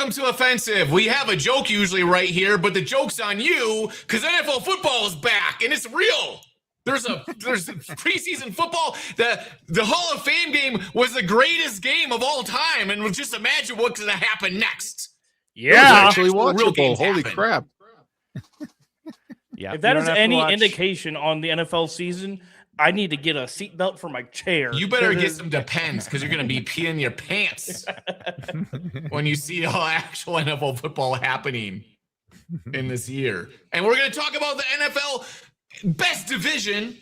Welcome to Offensive. We have a joke usually right here, but the joke's on you because NFL football is back and it's real. There's preseason football. The Hall of Fame game was the greatest game of all time, and just imagine what's going to happen next. Yeah, actually watchable. Holy crap! Yeah. If that is any indication on the NFL season, I need to get a seatbelt for my chair. You better get some Depends because you're going to be peeing your pants when you see all actual NFL football happening in this year. And we're going to talk about the NFL best division,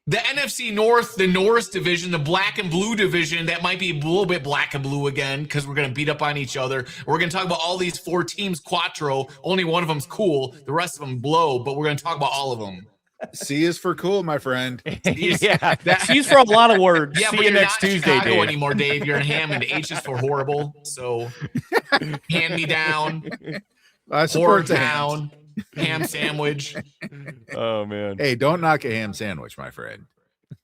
the NFC North, the Norris division, the black and blue division. That might be a little bit black and blue again because we're going to beat up on each other. We're going to talk about all these 4 teams, quattro. Only one of them's cool. The rest of them blow, but we're going to talk about all of them. C is for cool, my friend. C's for a lot of words. Yeah, See but you you're next not in Tuesday, Chicago Dave. anymore, Dave. You're in Hammond. H is for horrible. So hand me down. I support the ham. Town. Ham sandwich. Oh man. Hey, don't knock a ham sandwich, my friend.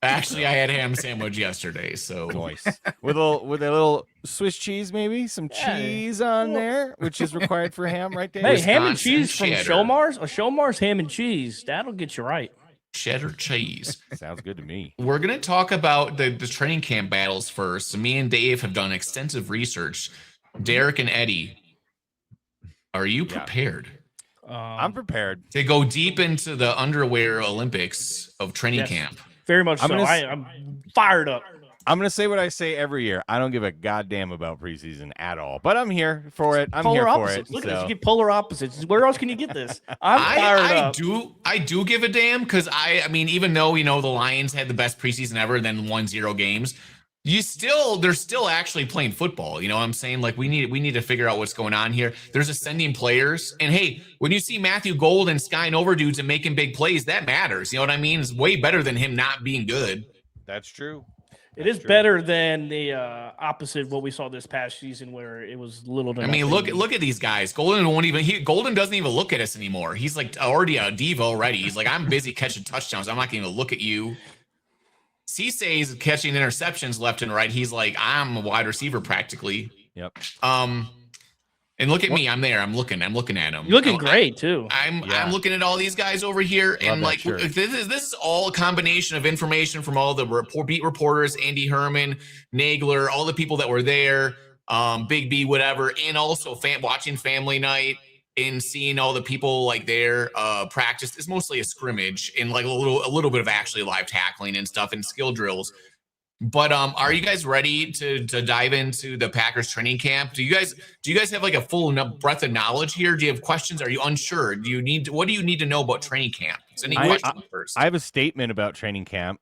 Actually, I had a ham sandwich yesterday, so Nice. With a little Swiss cheese, maybe some cheese on there, which is required for ham, right there. Hey, ham and Wisconsin cheese from cheddar. Showmars? A Showmars ham and cheese. That'll get you right. cheddar cheese. Sounds good to me. We're going to talk about the training camp battles first. So me and Dave have done extensive research. Derek and Eddie, are you prepared? I'm prepared To go deep into the underwear Olympics of training Yes. camp. Very much I'm so. gonna I'm fired up. I'm gonna say what I say every year. I don't give a goddamn about preseason at all, but I'm here for it. I'm Polar here for opposites. it. Look at this. So. You get polar opposites. Where else can you get this? I'm fired up. I do give a damn because I mean, even though the Lions had the best preseason ever, then won 0 games, they're still actually playing football. You know what I'm saying? Like we need to figure out what's going on here. There's ascending players, and hey, when you see Matthew Gold and skying over dudes and making big plays, that matters. You know what I mean? It's way better than him not being good. That's true. It is better than the opposite of what we saw this past season, where it was little to I mean, nothing. look at these guys. Golden doesn't even look at us anymore. He's like already a diva already. He's like, I'm busy catching touchdowns. I'm not going to look at you. Cisse is catching interceptions left and right. He's like, I'm a wide receiver practically. Yep. And look at me. I'm there. I'm looking at him. You're looking great too. I'm looking at all these guys over here, and that like shirt. this is all a combination of information from all the beat reporters, Andy Herman, Nagler, all the people that were there, Big B, whatever, and also watching Family Night and seeing all the people like there practice. It's mostly a scrimmage and like a little bit of actually live tackling and stuff and skill drills. But are you guys ready to dive into the Packers training camp? Do you guys have like a full enough breadth of knowledge here? Do you have questions? Are you unsure? What do you need to know about training camp? Is any questions first? I have a statement about training camp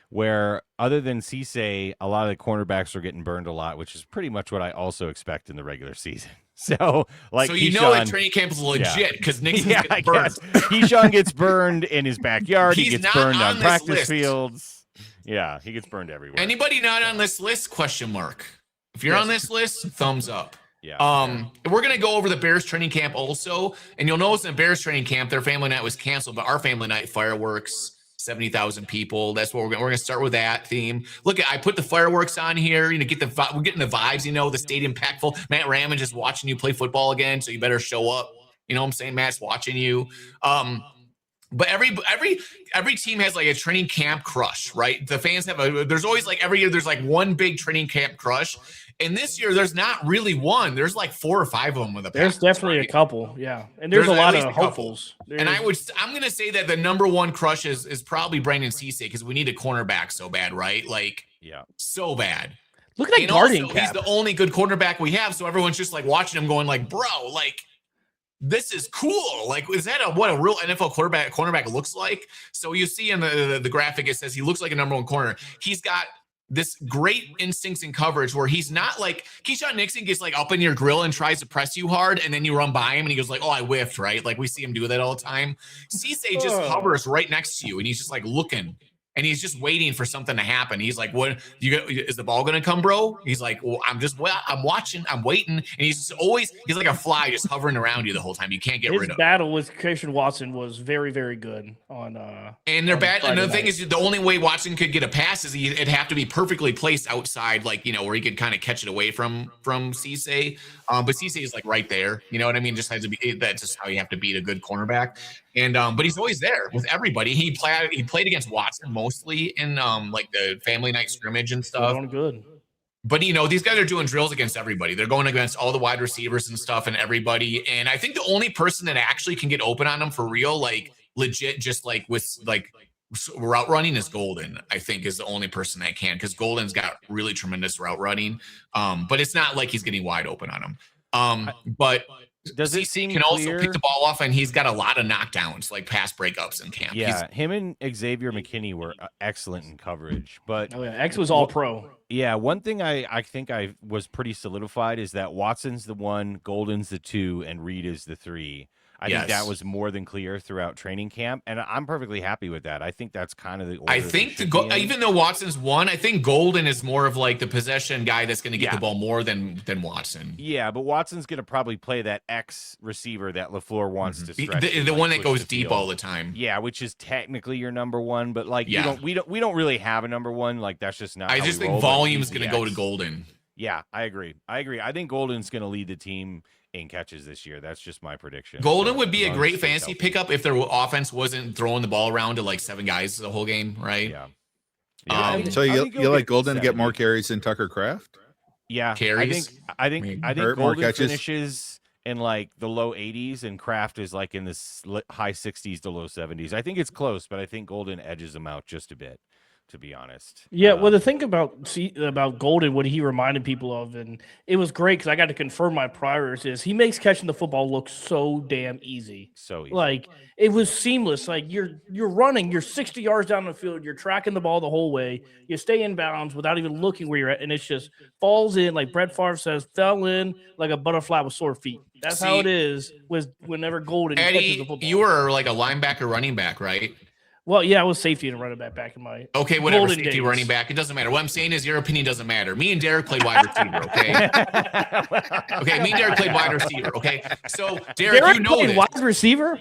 where other than Cisse, a lot of the cornerbacks are getting burned a lot, which is pretty much what I also expect in the regular season. So like, that training camp is legit because Nixon's getting burned. Keyshawn gets burned in his backyard. He He's gets not burned on on this practice list. fields. Yeah, he gets burned everywhere. Anybody not on this list? Question mark. If you're on this list, thumbs up. Yeah. We're gonna go over the Bears training camp also, and you'll notice in Bears training camp, their family night was canceled, but our family night fireworks, 70,000 people. That's what we're gonna start with that theme. Look, I put the fireworks on here. We're getting the vibes. The stadium packed full. Matt Ramage is watching you play football again, so you better show up. You know what I'm saying? Matt's watching you. But every team has like a training camp crush, right? The fans there's always like every year there's like one big training camp crush. And this year there's not really one. There's like 4 or 5 of them with There's definitely a couple, yeah. And there's a lot of hopefuls. And I'm gonna say that the number one crush is probably Brandon Cisse because we need a cornerback so bad, right? Like so bad. Look at that and guarding also, cap. he's the only good cornerback we have, so everyone's just like watching him going like, bro, like this is cool. Like, is that what a real NFL cornerback looks like? So you see in the graphic, it says he looks like a number one corner. He's got this great instincts and coverage where he's not like Keyshawn Nixon gets like up in your grill and tries to press you hard, and then you run by him and he goes like, oh, I whiffed, right? Like we see him do that all the time. Cisse just hovers right next to you and he's just like looking. and he's just waiting for something to happen. He's like, "What? Is the ball going to come, bro?" He's like, "Well, I'm watching, I'm waiting," and he's like a fly just hovering around you the whole time. You can't get rid of him. His battle with Christian Watson was very, very good on. And they're bad. And the Friday thing night. is, the only way Watson could get a pass is it'd have to be perfectly placed outside, like, where he could kind of catch it away from Cisse. But Cisse is like right there. You know what I mean? Just has to be. That's just how you have to beat a good cornerback. And but he's always there with everybody. He played against Watson mostly in like the family night scrimmage and stuff. Going good. But these guys are doing drills against everybody. They're going against all the wide receivers and stuff and everybody. And I think the only person that actually can get open on them for real, like legit, just like with like route running, is Golden. I think is the only person that can, because Golden's got really tremendous route running. But it's not like he's getting wide open on him. But does it CC seem can clear? also pick the ball off, and he's got a lot of knockdowns, like pass breakups in camp. Yeah, him and Xavier McKinney were excellent in coverage. But Oh yeah, X was all pro. yeah, one thing I think I was pretty solidified is that Watson's the 1, Golden's the 2, and Reed is the 3. I think that Yes. was more than clear throughout training camp, and I'm perfectly happy with that. I think that's kind of the order I they think should be in. even though Watson's 1, I think Golden is more of like the possession guy that's going to get Yeah. the ball more than Watson. Yeah, but Watson's going to probably play that X receiver that LaFleur wants to The, stretch. the, and, the like, one that push goes the deep field. all the time. Yeah, which is technically your number 1, but like Yeah. we don't really have a number 1. Like that's just not. I how just we think roll, but volume's he's the going to go to X. Golden. Yeah, I agree. I think Golden's going to lead the team in catches this year. That's just my prediction. Golden So, would be as a long as great he stays fantasy healthy. pickup if their offense wasn't throwing the ball around to like 7 guys the whole game, right? Yeah. So you like Golden to get more carries than Tucker Kraft? Yeah, carries? I think Or more Golden catches? finishes in like the low 80s, and Kraft is like in the high 60s to low 70s. I think it's close, but I think Golden edges them out just a bit, to be honest. Yeah, well, the thing about Golden, what he reminded people of, and it was great because I got to confirm my priors, is he makes catching the football look so damn easy. So easy. Like it was seamless. Like you're running, you're 60 yards down the field, you're tracking the ball the whole way, you stay in bounds without even looking where you're at, and it's just falls in, like Brett Favre says, fell in like a butterfly with sore feet. That's how See, it is with whenever Golden catches the Eddie, football. you were like a linebacker running back, right? Well, yeah, I was safety and running back in my Okay, whatever, Golden safety days. running back. It doesn't matter. What I'm saying is your opinion doesn't matter. Me and Derek played wide receiver, okay? Okay, me and Derek played wide receiver, okay? So, Derek, you know played this. wide receiver.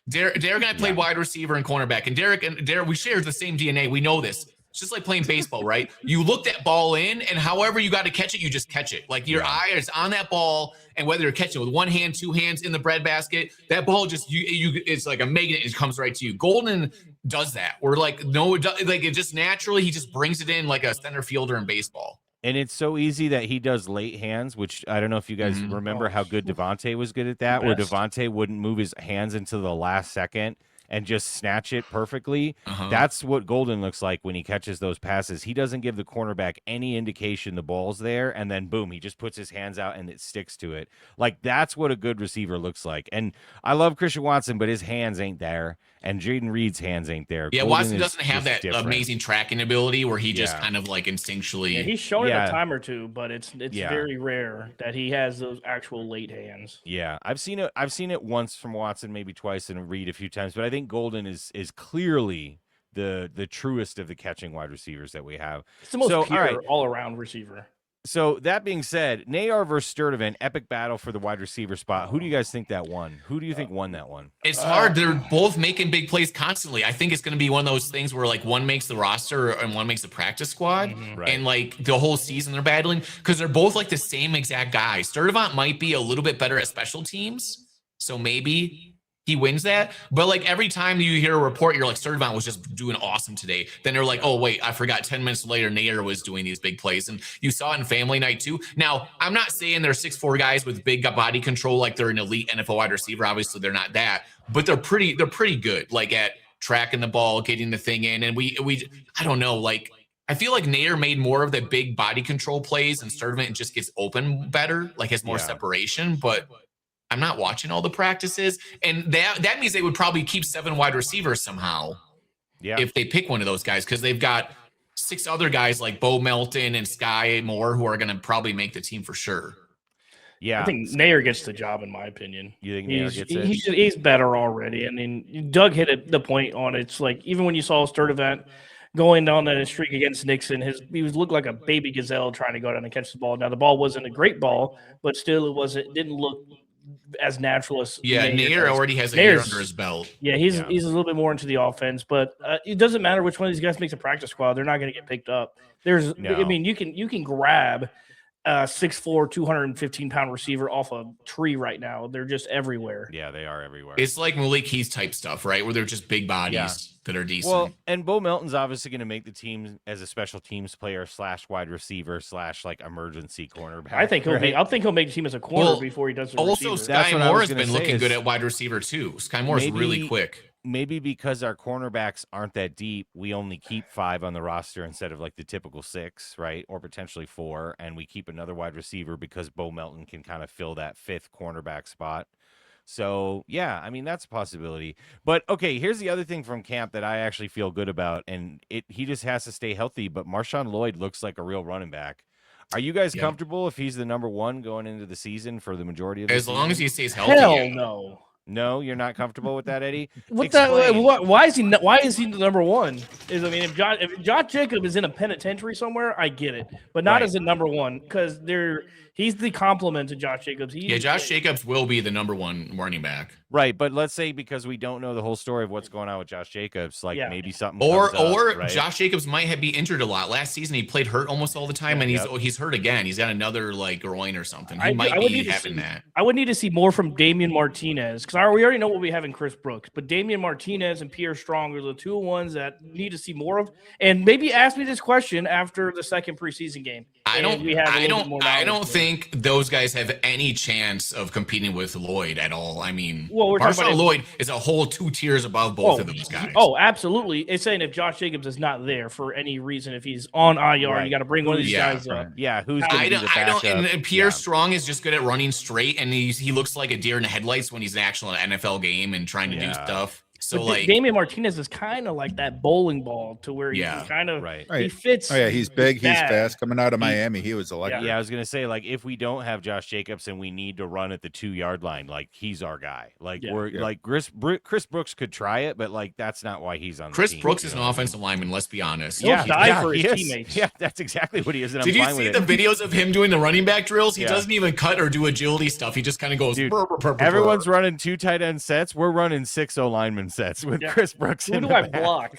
Derek and I played wide receiver and cornerback. And Derek, we share the same DNA. We know this. It's just like playing baseball, right? You look that ball in, and however you got to catch it, you just catch it. Like your eye is on that ball, and whether you're catching it with one hand, 2 hands in the breadbasket, that ball just it's like a magnet. It comes right to you. Golden does that. Or like it just naturally, he just brings it in like a center fielder in baseball. And it's so easy that he does late hands, which I don't know if you guys remember how good Devontae was good at that, where Best. Devontae wouldn't move his hands until the last second and just snatch it perfectly. Uh-huh. That's what Golden looks like when he catches those passes. He doesn't give the cornerback any indication the ball's there, and then boom, he just puts his hands out and it sticks to it. Like that's what a good receiver looks like. And I love Christian Watson, but his hands ain't there, and Jaden Reed's hands ain't there. Yeah, Golden Watson is doesn't have just that different. amazing tracking ability where he just Yeah. kind of like instinctually. Yeah, he's shown it Yeah. a time or two, but it's Yeah. very rare that he has those actual late hands. Yeah, I've seen it once from Watson, maybe twice, and Reed a few times. But I think Golden is clearly the truest of the catching wide receivers that we have. It's the most So, all pure right. all-around receiver. So that being said, Nayar versus Sturdivant, epic battle for the wide receiver spot. Who do you guys think that won? Who do you think won that one? It's hard. They're both making big plays constantly. I think it's going to be one of those things where like one makes the roster and one makes the practice squad, Right. and like the whole season they're battling because they're both like the same exact guy. Sturdivant might be a little bit better at special teams, so maybe he wins that. But like every time you hear a report, you're like Sturdivant was just doing awesome today. Then they're like, oh wait, I forgot. 10 minutes later, Nair was doing these big plays, and you saw it in Family Night too. Now, I'm not saying they're 6'4" guys with big body control like they're an elite NFL wide receiver. Obviously, they're not that, but they're pretty good, like at tracking the ball, getting the thing in. And we I don't know, like I feel like Nair made more of the big body control plays, and Sturdivant just gets open better, like has more Yeah. separation, but I'm not watching all the practices, and that means they would probably keep 7 wide receivers somehow Yeah. if they pick one of those guys, because they've got 6 other guys like Bo Melton and Sky Moore who are going to probably make the team for sure. yeah. I think Nair gets the job, in my opinion. You think Nair gets it? He's better already. I mean, Doug hit the point on it. It's like even when you saw Sturdivant, going on a streak against Nixon. He was looked like a baby gazelle trying to go down and catch the ball. Now the ball wasn't a great ball, but still it didn't look as natural as Nair does. already has a year under his belt. Yeah, he's a little bit more into the offense, but it doesn't matter which one of these guys makes a practice squad. They're not going to get picked up. I mean, you can grab 6'4", 215-pound receiver off a tree right now. They're just everywhere. Yeah, they are everywhere. It's like Malik Keys type stuff, right? Where they're just big bodies that are decent. Well, and Bo Melton's obviously going to make the team as a special teams player / wide receiver / like emergency cornerback. I think he'll make the team as a corner before he does the also receiver. Sky Moore has been looking good at wide receiver too. Sky Moore is really quick. Maybe because our cornerbacks aren't that deep, we only keep 5 on the roster instead of like the typical 6, right? Or potentially 4, and we keep another wide receiver because Bo Melton can kind of fill that 5th cornerback spot. So, yeah, I mean, that's a possibility. But, okay, here's the other thing from camp that I actually feel good about, and he just has to stay healthy, but Marshawn Lloyd looks like a real running back. Are you guys comfortable if he's the number 1 going into the season for the majority of the season? As long as he stays healthy. Hell no. No, you're not comfortable with that, Eddie? Why is he the number 1? If Josh Jacob is in a penitentiary somewhere, I get it, but not as a number 1 because he's the complement to Josh Jacobs. Josh Jacobs will be the number 1 running back. Right, but let's say because we don't know the whole story of what's going on with Josh Jacobs, maybe something or right? Josh Jacobs might be injured a lot. Last season he played hurt almost all the time, and he's hurt again. He's got another like groin or something. He might be having that. I would need to see more from Damian Martinez because we already know what we have in Chris Brooks, but Damian Martinez and Pierre Strong are the 2 ones that need to see more of. And maybe ask me this question after the second preseason game. I don't think those guys have any chance of competing with Lloyd at all. I mean, Marshawn Lloyd is a whole 2 tiers above both of those guys. Oh, absolutely. It's saying if Josh Jacobs is not there for any reason, if he's on IR, you got to bring one of these guys up. Yeah, who's going to be the backup? And Pierre Strong is just good at running straight, and he looks like a deer in the headlights when he's an actual NFL game and trying to do stuff. So but Damian Martinez is kind of like that bowling ball to where he kind of he fits. Oh yeah, he's big, he's fast. Coming out of Miami, he was electric. Yeah, I was gonna say like if we don't have Josh Jacobs and we need to run at the 2-yard line, like he's our guy. Like like Chris Brooks could try it, but like that's not why he's on. Chris the team, Brooks is an offensive lineman. Let's be honest. He'll die for his teammates. Yeah, that's exactly what he is. And Did you see the videos of him doing the running back drills? He doesn't even cut or do agility stuff. He just kind of goes. Dude, everyone's running 2 tight end sets. We're running 6 O-lineman sets with Chris Brooks. Who do I block?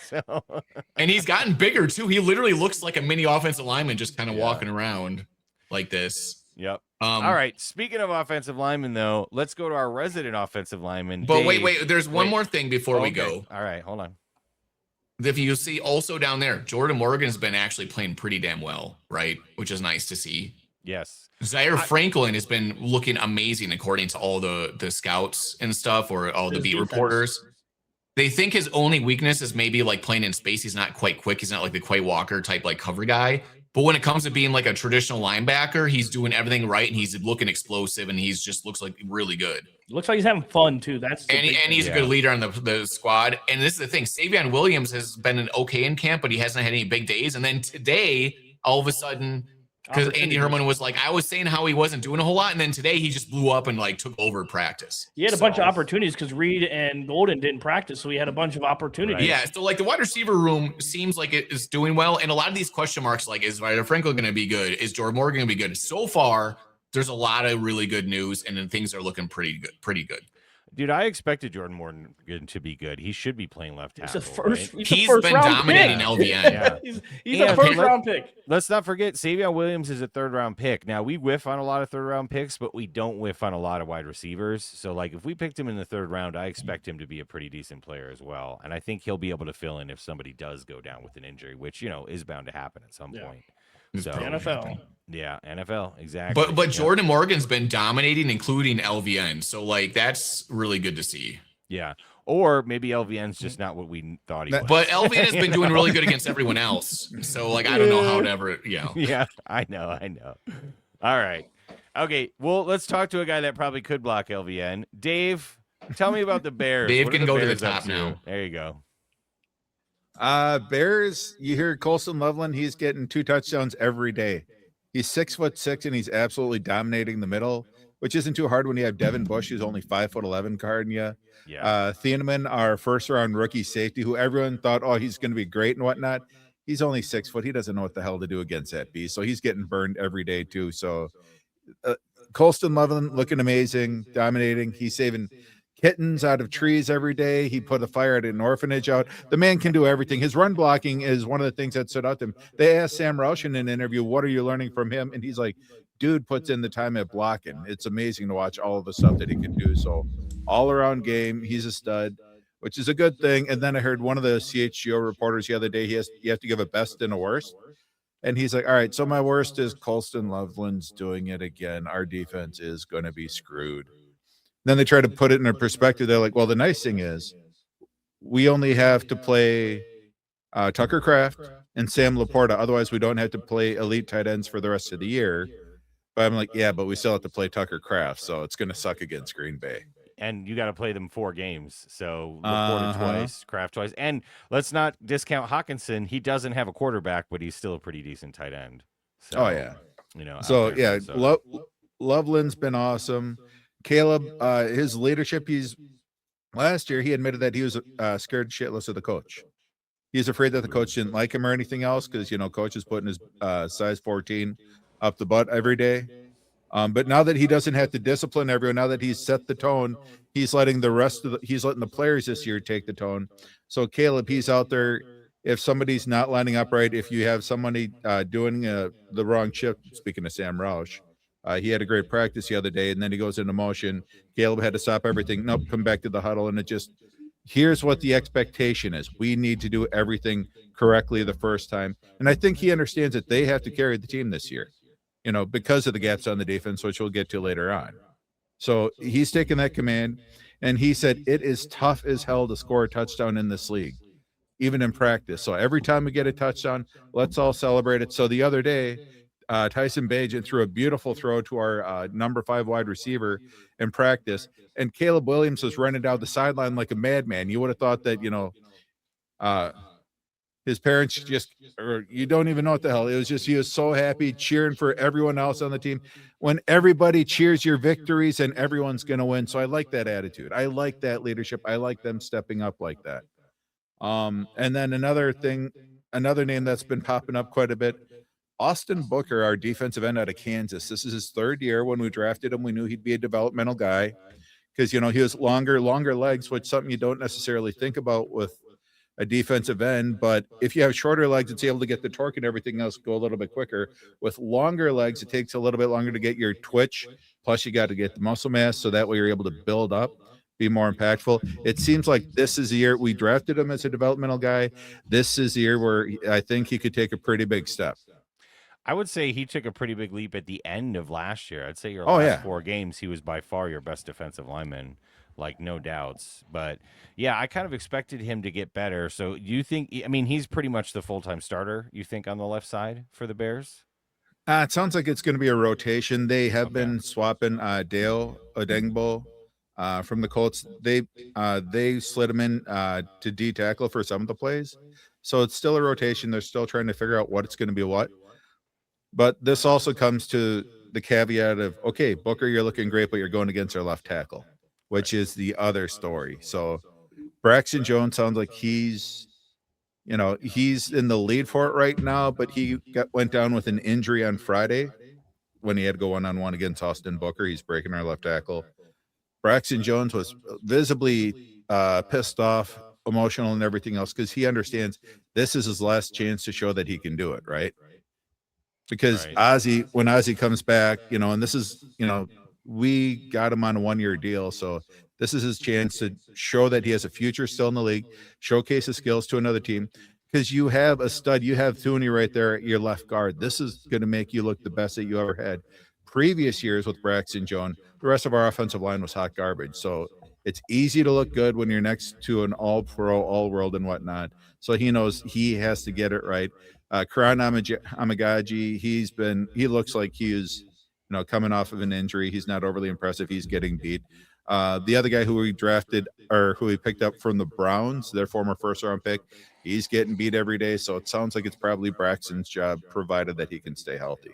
And he's gotten bigger too. He literally looks like a mini offensive lineman, just kind of walking around like this. Yep. All right. Speaking of offensive linemen, though, let's go to our resident offensive lineman. But Dave. wait. There's one more thing before we go. All right. Hold on. If you see also down there, Jordan Morgan has been actually playing pretty damn well, right? Which is nice to see. Yes. Zaire Franklin has been looking amazing according to all the scouts and stuff, or all the beat reporters. They think his only weakness is maybe like playing in space. He's not quite quick. He's not like the Quay Walker type like cover guy. But when it comes to being like a traditional linebacker, he's doing everything right, and he's looking explosive, and he's just looks like really good. Looks like he's having fun too. And he's a good leader on the squad. And this is the thing: Savion Williams has been an okay in camp, but he hasn't had any big days. And then today, all of a sudden, because Andy Herman was like, I was saying how he wasn't doing a whole lot, and then today he just blew up and like took over practice. He had a bunch of opportunities because Reed and Golden didn't practice, so he had a bunch of opportunities. Right. Yeah, so like the wide receiver room seems like it is doing well, and a lot of these question marks, like is Zaire Franklin going to be good? Is Jordan Morgan going to be good? So far, there's a lot of really good news, and then things are looking pretty good. Dude, I expected Jordan Morgan to be good. He should be playing left tackle. He's been dominating LVN. Yeah. He's a first-round pick. Let's not forget, Savion Williams is a third-round pick. Now, we whiff on a lot of third-round picks, but we don't whiff on a lot of wide receivers. So, like, if we picked him in the 3rd round, I expect him to be a pretty decent player as well. And I think he'll be able to fill in if somebody does go down with an injury, which, is bound to happen at some point. So, NFL. Yeah, NFL, exactly. But Jordan Morgan's been dominating, including LVN. So, like, that's really good to see. Yeah. Or maybe LVN's just not what we thought he was. But LVN has been doing really good against everyone else. So, like, I don't know how to ever, Yeah, I know. All right. Okay, well, let's talk to a guy that probably could block LVN. Dave, tell me about the Bears. Dave can go to the top now. There you go. Bears, you hear Colson Loveland, he's getting 2 touchdowns every day. He's 6'6" and he's absolutely dominating the middle. which isn't too hard when you have Devin Bush, who's only 5'11" guarding you. Yeah. Thieneman, our first round rookie safety, who everyone thought, oh, he's going to be great and whatnot. He's only 6 foot. He doesn't know what the hell to do against that beast. So he's getting burned every day too. So Colston Loveland looking amazing, dominating. He's saving kittens out of trees every day. He put a fire at an orphanage out. The man can do everything. His run blocking is one of the things that stood out to him. They asked Sam Roush in an interview, what are you learning from him? And he's like, dude puts in the time at blocking. It's amazing to watch all of the stuff that he can do. So all around game, he's a stud, which is a good thing. And then I heard one of the CHGO reporters the other day, you have to give a best and a worst. And he's like, all right, so my worst is Colston Loveland's doing it again. Our defense is going to be screwed. Then they try to put it in a perspective. They're like, well, the nice thing is we only have to play Tucker Kraft and Sam Laporta. Otherwise, we don't have to play elite tight ends for the rest of the year. But I'm like, yeah, but we still have to play Tucker Kraft. So it's going to suck against Green Bay. And you got to play them 4 games. So Laporta twice, Kraft twice. And let's not discount Hawkinson. He doesn't have a quarterback, but he's still a pretty decent tight end. So, yeah. You know. So, yeah, Loveland's been awesome. Caleb, his leadership, last year he admitted that he was scared shitless of the coach. He's afraid that the coach didn't like him or anything else because, coach is putting his size 14 up the butt every day. But now that he doesn't have to discipline everyone, now that he's set the tone, he's letting the players this year take the tone. So Caleb, he's out there. If somebody's not lining up right, if you have somebody doing the wrong chip, speaking of Sam Roush, he had a great practice the other day, and then he goes into motion. Caleb had to stop everything. Nope, come back to the huddle, and here's what the expectation is. We need to do everything correctly the first time. And I think he understands that they have to carry the team this year, because of the gaps on the defense, which we'll get to later on. So he's taking that command, and he said it is tough as hell to score a touchdown in this league, even in practice. So every time we get a touchdown, let's all celebrate it. So the other day, Tyson Bagent threw a beautiful throw to our number 5 wide receiver in practice, and Caleb Williams was running down the sideline like a madman. You would have thought that, his parents or you don't even know what the hell. It was just, he was so happy cheering for everyone else on the team. When everybody cheers your victories and everyone's going to win. So I like that attitude. I like that leadership. I like them stepping up like that. And then another name that's been popping up quite a bit, Austin Booker, our defensive end out of Kansas. This is his 3rd year. When we drafted him, we knew he'd be a developmental guy because, he has longer legs, which is something you don't necessarily think about with a defensive end. But if you have shorter legs, it's able to get the torque and everything else go a little bit quicker. With longer legs, it takes a little bit longer to get your twitch. Plus, you got to get the muscle mass, so that way you're able to build up, be more impactful. It seems like this is the year we drafted him as a developmental guy. This is the year where I think he could take a pretty big step. I would say he took a pretty big leap at the end of last year. I'd say your last 4 games, he was by far your best defensive lineman, like no doubts. But yeah, I kind of expected him to get better. So do you think, he's pretty much the full-time starter, you think, on the left side for the Bears? It sounds like it's going to be a rotation. They have been swapping Dale Odengbo from the Colts. They slid him in to D tackle for some of the plays. So it's still a rotation. They're still trying to figure out what it's going to be what. But this also comes to the caveat of, okay, Booker, you're looking great, but you're going against our left tackle, which is the other story. So Braxton Jones sounds like he's in the lead for it right now, but he went down with an injury on Friday when he had to go one-on-one against Austin Booker. He's breaking our left tackle. Braxton Jones was visibly pissed off, emotional, and everything else because he understands this is his last chance to show that he can do it, right? Because when Ozzie comes back, and this is, we got him on a 1-year deal. So this is his chance to show that he has a future still in the league, showcase his skills to another team. Because you have a stud, you have Thuney right there at your left guard. This is going to make you look the best that you ever had. Previous years with Braxton Jones, the rest of our offensive line was hot garbage. So it's easy to look good when you're next to an all-pro, all-world and whatnot. So he knows he has to get it right. Karan Amagaji, he looks like he is, coming off of an injury. He's not overly impressive. He's getting beat. The other guy who we drafted or who we picked up from the Browns, their former 1st-round pick, he's getting beat every day. So it sounds like it's probably Braxton's job, provided that he can stay healthy.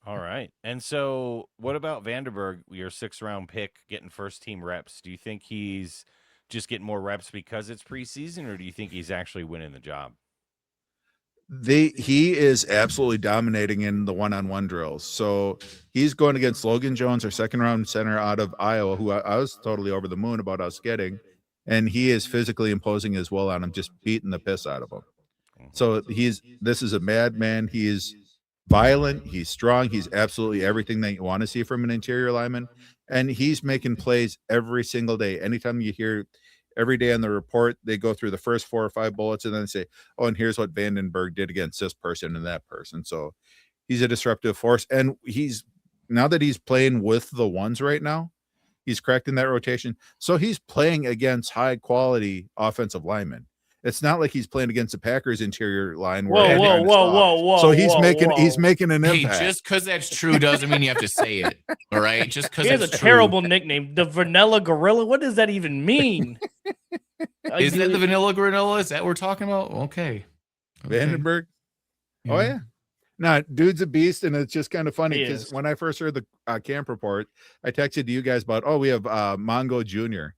All right. And so, what about Vandenberg, your 6th-round pick, getting first-team reps? Do you think he's just getting more reps because it's preseason, or do you think he's actually winning the job? He is absolutely dominating in the one-on-one drills. So he's going against Logan Jones, our second-round center out of Iowa, who I was totally over the moon about us getting, and he is physically imposing his will on him, just beating the piss out of him. So this is a madman. He is violent. He's strong. He's absolutely everything that you want to see from an interior lineman, and he's making plays every single day. Anytime you hear. Every day on the report, they go through the first 4 or 5 bullets and then say, oh, and here's what Vandenberg did against this person and that person. So he's a disruptive force. And now that he's playing with the ones right now, he's correcting that rotation. So he's playing against high quality offensive linemen. It's not like he's playing against the Packers interior line. Whoa. So he's making an Hey, impact. just because that's true doesn't mean you have to say it. All right, just because He has a it's terrible nickname, the Vanilla Gorilla. What does that even mean? Is that the Vanilla Granola? Is that what we're talking about? Okay. Vandenberg. Oh yeah. No, dude's a beast, and it's just kind of funny because when I first heard the camp report, I texted you guys about, we have Mongo Jr.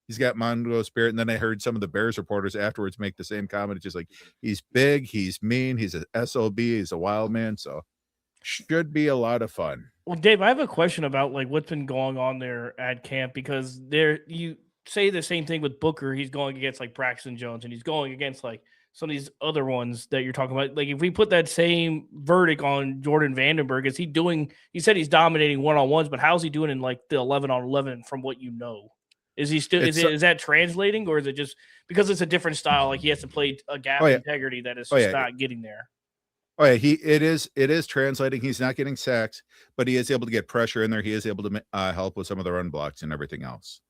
He's got Mongo spirit, and then I heard some of the Bears reporters afterwards make the same comment. It's just like, he's big, he's mean, he's an SOB, he's a wild man, so should be a lot of fun. Well, Dave, I have a question about like what's been going on there at camp, because you say the same thing with Booker. He's going against like Braxton Jones, and he's going against like some of these other ones that you're talking about. Like if we put that same verdict on Jordan Vandenberg, is he doing? He said he's dominating one-on-ones, but how's he doing in like the 11-on-11 from what you know? Is he still? Is that translating, or is it just because it's a different style? Like he has to play a gap integrity that is just not getting there. Oh yeah, it is translating. He's not getting sacks, but he is able to get pressure in there. He is able to help with some of the run blocks and everything else,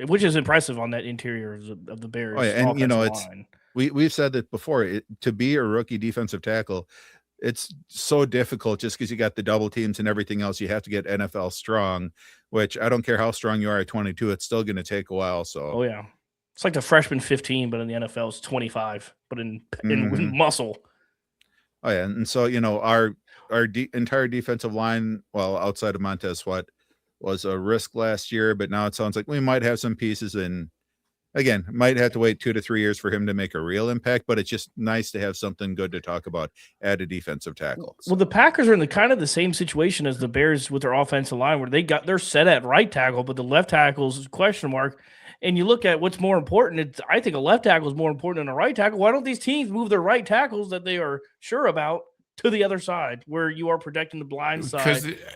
which is impressive on that interior of the Bears. Oh yeah, and we've said that before. To be a rookie defensive tackle, it's so difficult just because you got the double teams and everything else. You have to get NFL strong, which I don't care how strong you are at 22, it's still going to take a while. So it's like the freshman 15, but in the NFL it's 25, but in muscle. Oh yeah, and so our entire defensive line, well, outside of Montez Sweat, was a risk last year, but now it sounds like we might have some pieces, and again, might have to wait 2 to 3 years for him to make a real impact, but it's just nice to have something good to talk about at a defensive tackle. Well, the Packers are in the same situation as the Bears with their offensive line, where they're set at right tackle, but the left tackle's is question mark. And you look at what's more important. I think a left tackle is more important than a right tackle. Why don't these teams move their right tackles that they are sure about to the other side, where you are protecting the blind side?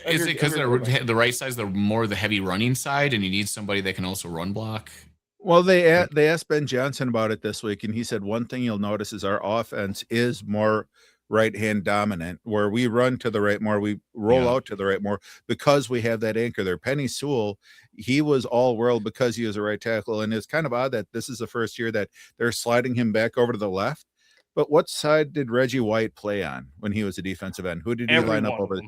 Is it because the right side is the heavy running side, and you need somebody that can also run block? Well, they asked Ben Johnson about it this week, and he said one thing you'll notice is our offense is more right-hand dominant, where we run to the right more, we roll out to the right more, because we have that anchor there. Penny Sewell, he was all world because he was a right tackle, and it's kind of odd that this is the first year that they're sliding him back over to the left. But what side did Reggie White play on when he was a defensive end? Who did he line up over?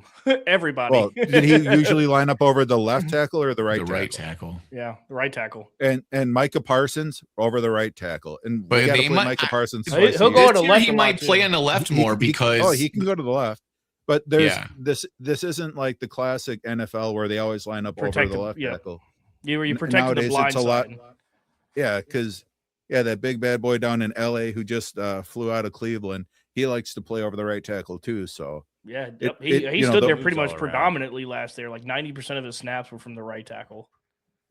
Everybody. Well, did he usually line up over the left tackle or the right tackle? Right tackle. Yeah, the right tackle. And Micah Parsons over the right tackle. And but we got to play Micah Parsons. He'll go to the left. He might play on the left more because he can go to the left. But there's this isn't like the classic NFL where they always line up over the left tackle. You protect the blind side. Because that big bad boy down in LA who just flew out of Cleveland, he likes to play over the right tackle too. So he stood there pretty much predominantly last year. Like 90% of his snaps were from the right tackle.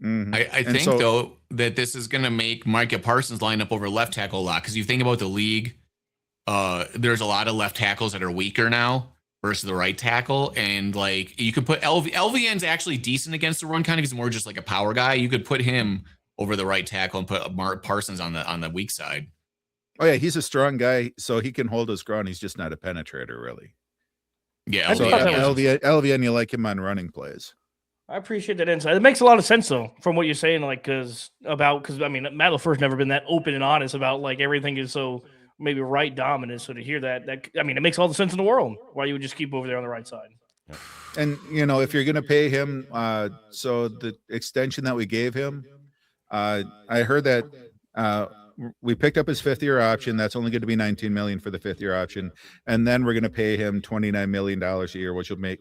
Mm-hmm. I think though that this is going to make Micah Parsons line up over left tackle a lot, because you think about the league, there's a lot of left tackles that are weaker now versus the right tackle, and like you could put LVN's actually decent against the run, kind of. He's more just like a power guy. You could put him over the right tackle and put Mark Parsons on the weak side. Oh yeah, he's a strong guy, so he can hold his ground. He's just not a penetrator, really. Yeah, so LVN, you like him on running plays. I appreciate that insight. It makes a lot of sense though, from what you're saying, like because I mean, Matt LaFleur's never been that open and honest about like everything is so maybe right dominant. So to hear that I mean, it makes all the sense in the world why you would just keep over there on the right side. And if you're going to pay him, so the extension that we gave him. I heard that we picked up his 5th-year option. That's only going to be $19 million for the 5th-year option, and then we're going to pay him $29 million a year, which will make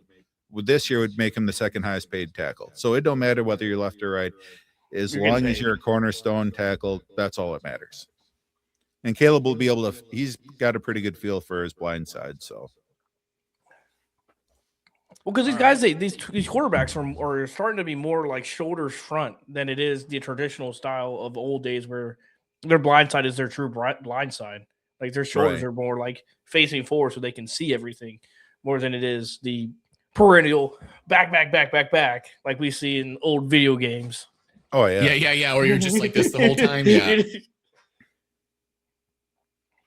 this year would make him the second highest paid tackle. So it don't matter whether you're left or right, as You're getting long as paid. you're a cornerstone tackle. That's all that matters. And Caleb will be able to. He's got a pretty good feel for his blind side. So Well, because these guys, these quarterbacks are starting to be more like shoulders front than it is the traditional style of old days where their blind side is their true blind side. Like their shoulders Right. are more like facing forward so they can see everything more than it is the perennial back, like we see in old video games. oh yeah, Yeah. Or you're just like this the whole time. Yeah.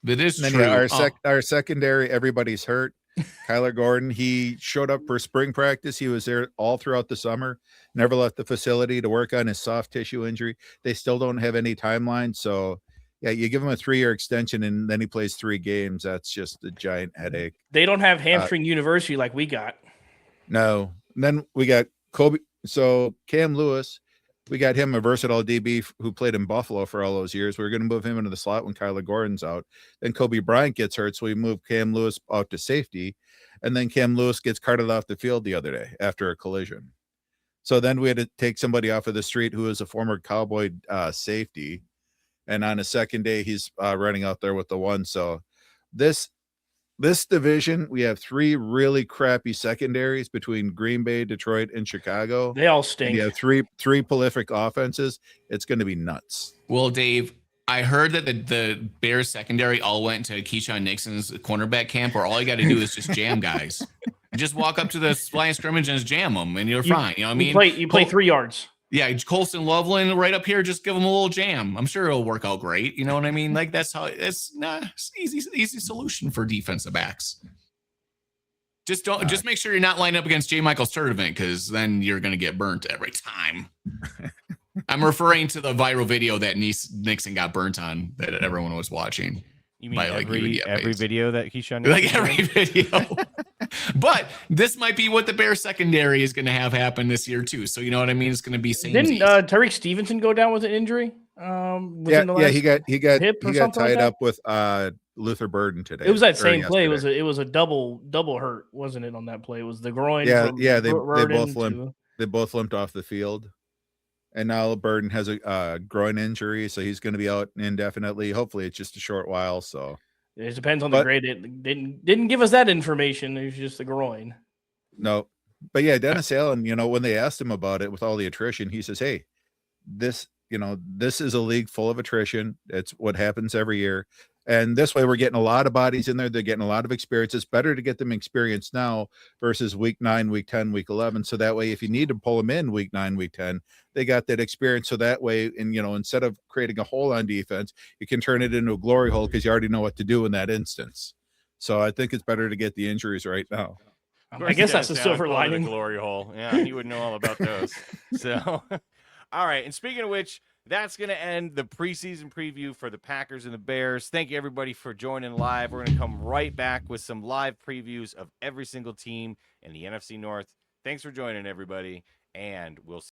That is And then true. yeah, our secondary, everybody's hurt. Kyler Gordon, he showed up for spring practice. He was there all throughout the summer, never left the facility to work on his soft tissue injury. They still don't have any timeline. So, yeah, you give him a 3-year extension and then he plays 3 games. That's just a giant headache. They don't have hamstring university like we got. No. And then we got Kobe. So, Cam Lewis, we got him a versatile DB who played in Buffalo for all those years. We're going to move him into the slot when Kyler Gordon's out. Then Kobe Bryant gets hurt, so we move Cam Lewis out to safety. And then Cam Lewis gets carted off the field the other day after a collision. So then we had to take somebody off of the street who is a former Cowboy safety. And on his second day, he's running out there with the 1. So this division, we have 3 really crappy secondaries between Green Bay, Detroit, and Chicago. They all And stink. you have three prolific offenses. It's going to be nuts. Well, Dave, I heard that the Bears secondary all went to Keyshawn Nixon's cornerback camp, where all you got to do is just jam guys. Just walk up to the line of scrimmage and just jam them, and you're fine. You know what I mean? You play 3 yards. Yeah, Colston Loveland right up here. Just give him a little jam. I'm sure it'll work out great. You know what I mean? Like that's how it's easy solution for defensive backs. Just don't. Just make sure you're not lined up against J. Michael Sturdivant, because then you're going to get burnt every time. I'm referring to the viral video that Nixon got burnt on that everyone was watching. You mean By, like, every video that Keyshawn Like Nixon every did? video. But this might be what the Bears secondary is going to have happen this year too. So you know what I mean? It's going to be same. Didn't Tariq Stevenson go down with an injury? He got hip or something like tied that? up with Luther Burden today. It was that or same play. yesterday. It was a double hurt, wasn't it? On that play, it was the groin. Yeah, from yeah, they Burden both limped. They both limped off the field. And now Burden has a groin injury, so he's going to be out indefinitely. Hopefully, it's just a short while. So It depends on the But- grade. It didn't give us that information. It was just the groin. no, but yeah, Dennis Allen. When they asked him about it with all the attrition, he says, "Hey, this is a league full of attrition. It's what happens every year." And this way, we're getting a lot of bodies in there. They're getting a lot of experience. It's better to get them experience now versus week 9, week 10, week 11. So that way, if you need to pull them in week 9, week 10, they got that experience. So that way, and instead of creating a hole on defense, you can turn it into a glory hole because you already know what to do in that instance. So I think it's better to get the injuries right now. I guess that's the silver lining. Glory hole. Yeah, he would know all about those. So, all right. And speaking of which, that's going to end the preseason preview for the Packers and the Bears. Thank you, everybody, for joining live. We're going to come right back with some live previews of every single team in the NFC North. Thanks for joining, everybody, and we'll see.